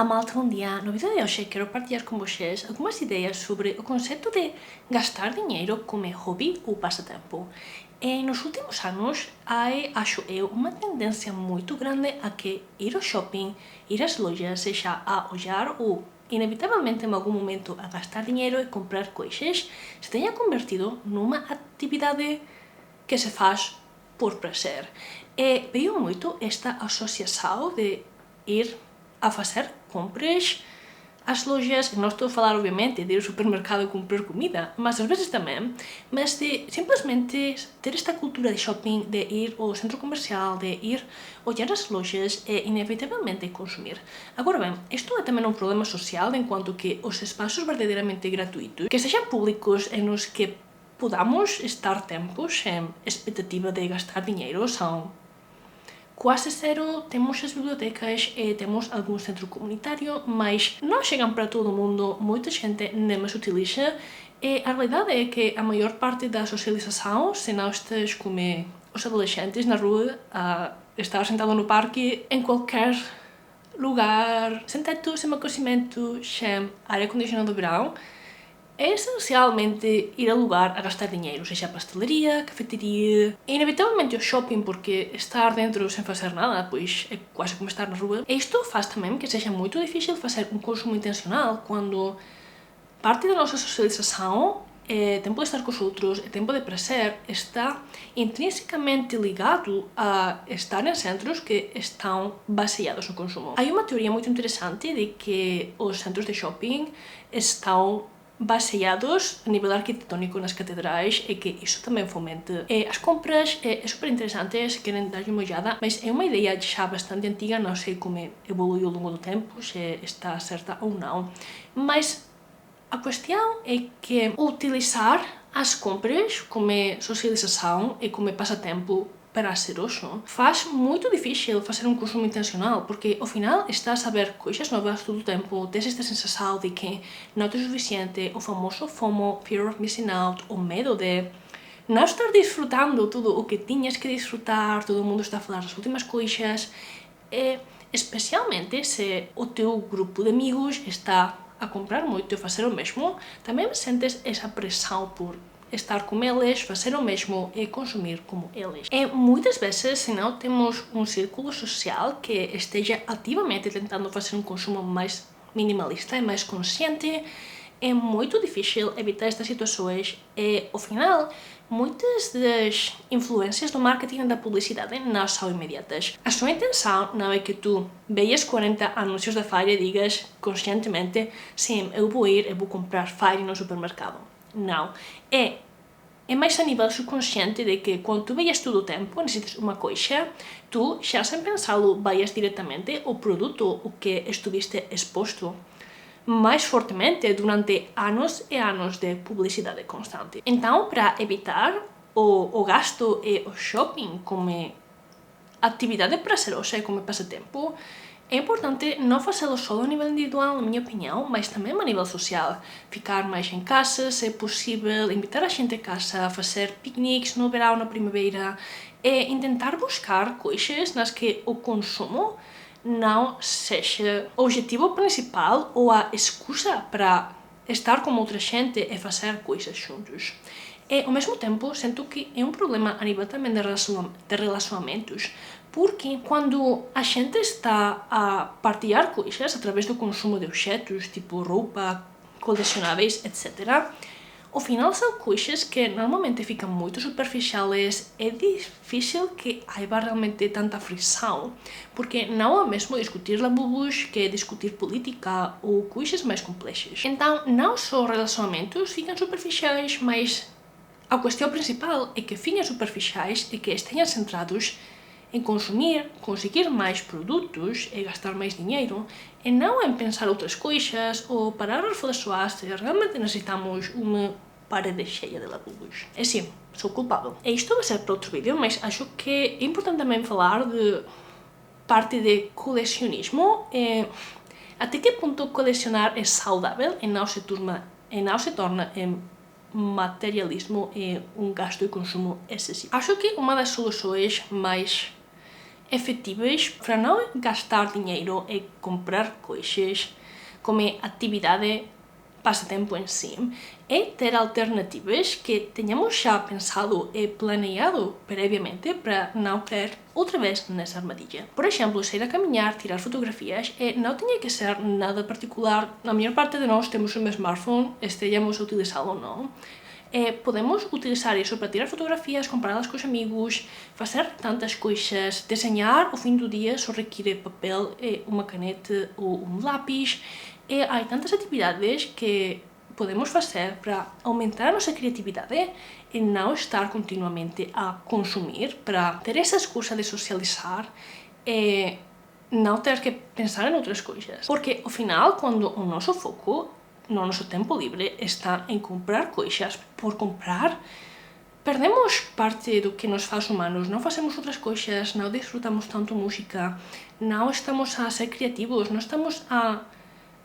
Olá malta, bom dia! No vídeo de hoje quero partilhar com vocês algumas ideias sobre o conceito de gastar dinheiro como hobby ou passatempo. Nos últimos anos, acho eu, uma tendência muito grande a que ir ao shopping, ir às lojas, seja a olhar ou inevitavelmente em algum momento a gastar dinheiro e comprar coisas, se tenha convertido numa atividade que se faz por prazer. Veio muito esta associação de ir a fazer compras às lojas, não estou a falar obviamente de ir ao supermercado comprar comida, mas às vezes também, mas de simplesmente ter esta cultura de shopping, de ir ao centro comercial, de ir olhar as lojas e inevitavelmente consumir. Agora bem, isto é também um problema social, enquanto que os espaços verdadeiramente gratuitos, que sejam públicos e nos que podamos estar tempos sem expectativa de gastar dinheiro, são quase zero. Temos as bibliotecas e temos algum centro comunitário, mas não chegam para todo mundo, muita gente nem as utiliza, e a realidade é que a maior parte da socialização, se não estás como os adolescentes na rua, a estar sentado no parque, em qualquer lugar, sem teto, sem aquecimento, sem ar-condicionado de verão, é essencialmente ir a lugar a gastar dinheiro, seja a pastelaria, a cafeteria, e inevitavelmente o shopping, porque estar dentro sem fazer nada, pois é quase como estar na rua. E isto faz também que seja muito difícil fazer um consumo intencional, quando parte da nossa socialização, tempo de estar com os outros, tempo de prazer, está intrinsecamente ligado a estar em centros que estão baseados no consumo. Há uma teoria muito interessante de que os centros de shopping estão baseados a nível arquitetónico nas catedrais e que isso também fomenta as compras. É super interessante se querem dar uma olhada, mas é uma ideia já bastante antiga, não sei como evoluiu ao longo do tempo, se está certa ou não, mas a questão é que utilizar as compras como socialização e como passatempo prazeroso faz muito difícil fazer um consumo intencional, porque ao final estás a ver coisas novas todo o tempo, tens esta sensação de que não é suficiente, o famoso FOMO, Fear of Missing Out, o medo de não estar desfrutando tudo o que tinhas que desfrutar, todo mundo está a falar das últimas coisas, e especialmente se o teu grupo de amigos está a comprar muito e fazer o mesmo, também sentes essa pressão por estar com eles, fazer o mesmo e consumir como eles. E muitas vezes, se não temos um círculo social que esteja ativamente tentando fazer um consumo mais minimalista e mais consciente, é muito difícil evitar estas situações e, ao final, muitas das influências do marketing e da publicidade não são imediatas. A sua intenção não é que tu vejas 40 anúncios da Fire e digas conscientemente: sim, eu vou comprar Fire no supermercado. Não. É mais a nível subconsciente de que quando tu vejas todo o tempo, necessitas uma coisa, tu, já sem pensá-lo, vayas diretamente ao produto o que estuviste exposto mais fortemente durante anos e anos de publicidade constante. Então, para evitar o gasto e o shopping como atividade prazerosa e como passatempo, é importante não fazê-lo só a nível individual, na minha opinião, mas também a nível social. Ficar mais em casa, se é possível, invitar a gente a casa, fazer piqueniques no verão, na primavera, e tentar buscar coisas nas que o consumo não seja o objetivo principal ou a excusa para estar com outra gente e fazer coisas juntos. E, ao mesmo tempo, sinto que é um problema a nível também de relacionamentos, porque quando a gente está a partilhar coisas através do consumo de objetos, tipo roupa, colecionáveis, etc., ao final são coisas que normalmente ficam muito superficiais, é difícil que haja realmente tanta frição, porque não é o mesmo discutir labubus que discutir política ou coisas mais complexas. Então, não só relacionamentos ficam superficiais, mas a questão principal é que fiquem superficiais e que estejam centrados em consumir, conseguir mais produtos e gastar mais dinheiro, e não em pensar outras coisas ou parar a reflexionar se realmente necessitamos uma parede cheia de labubus. E sim, sou culpável. E isto vai ser para outro vídeo, mas acho que é importante também falar de parte de colecionismo e até que ponto colecionar é saudável e não se torna materialismo e um gasto de consumo excessivo. Acho que uma das soluções mais efetivas para não gastar dinheiro e comprar coisas como atividade passatempo em si, é ter alternativas que tenhamos já pensado e planeado previamente para não cair outra vez nessa armadilha. Por exemplo, sair a caminhar, tirar fotografias, não tinha que ser nada particular. Na maior parte de nós temos um smartphone, estejamos a utilizá-lo ou não. Podemos utilizar isso para tirar fotografias, compará-las com os amigos, fazer tantas coisas. Desenhar ao fim do dia só requer papel, uma caneta ou um lápis. Há tantas atividades que podemos fazer para aumentar a nossa criatividade e não estar continuamente a consumir, para ter essa excusa de socializar e não ter que pensar em outras coisas. Porque, ao final, quando o nosso foco no nosso tempo livre está em comprar coisas por comprar, perdemos parte do que nos faz humanos, não fazemos outras coisas, não desfrutamos tanto música, não estamos a ser criativos, não estamos a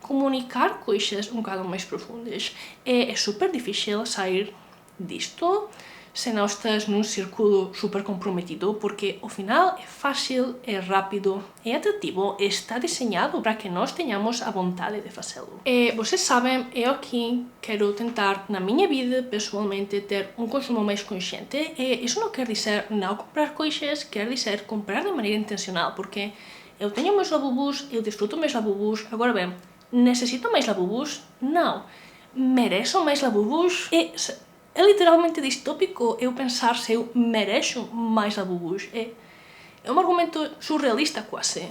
comunicar coisas um bocado mais profundas. É super difícil sair disto se não estás num círculo super comprometido, porque ao final é fácil, é rápido, é atrativo, está desenhado para que nós tenhamos a vontade de fazê-lo. Vocês sabem, eu aqui quero tentar, na minha vida, pessoalmente, ter um consumo mais consciente. Isso não quer dizer não comprar coisas, quer dizer comprar de maneira intencional, porque eu tenho meus labubus, eu desfruto meus labubus. Agora bem, necessito mais labubus? Não. Mereço mais labubus? É literalmente distópico eu pensar se eu mereço mais labubus. É um argumento surrealista quase.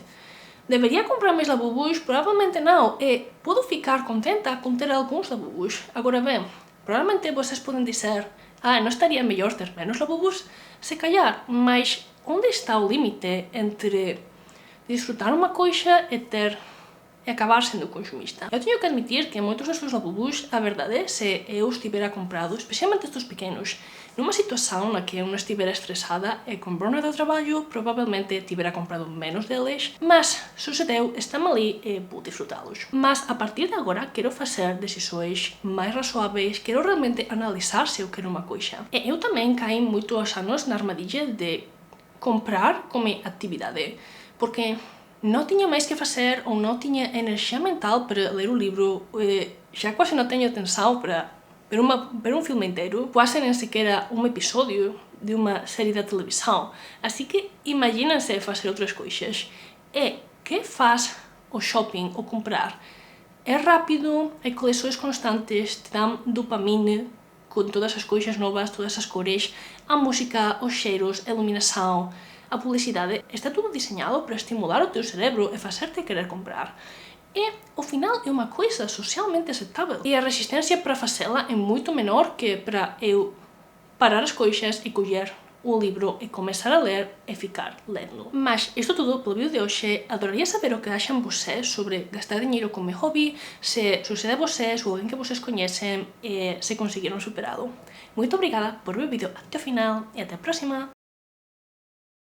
Deveria comprar mais labubus? Provavelmente não. Posso ficar contenta com ter alguns labubus. Agora bem, provavelmente vocês podem dizer não estaria melhor ter menos labubus? Se calhar, mas onde está o limite entre desfrutar uma coisa e acabar sendo consumista? Eu tenho que admitir que muitos destes labubus, a verdade, se eu estivera comprado, especialmente estes pequenos, numa situação na que eu não estivera estressada e com burnout ao trabalho, provavelmente tivera comprado menos deles, mas sucedeu, estão ali e pude desfrutá-los. Mas a partir de agora quero fazer decisões mais razoáveis, quero realmente analisar se eu quero uma coisa. E eu também caí muitos anos na armadilha de comprar como atividade, porque não tinha mais que fazer ou não tinha energia mental para ler o livro, já quase não tenho atenção para ver um filme inteiro, quase nem sequer um episódio de uma série da televisão. Assim que imaginem-se fazer outras coisas. Que faz o shopping ou comprar? É rápido, é coleções constantes, te dão dopamina com todas as coisas novas, todas as cores, a música, os cheiros, a iluminação, a publicidade. Está tudo desenhado para estimular o teu cérebro e fazer-te querer comprar. E, ao final, é uma coisa socialmente aceitável. E a resistência para fazê-la é muito menor que para eu parar as coisas e colher o livro e começar a ler e ficar lendo. Mas isto tudo pelo vídeo de hoje. Adoraria saber o que acham vocês sobre gastar dinheiro como hobby, se sucede a vocês ou alguém que vocês conhecem e se conseguiram superá-lo. Muito obrigada por ver o vídeo até o final e até a próxima!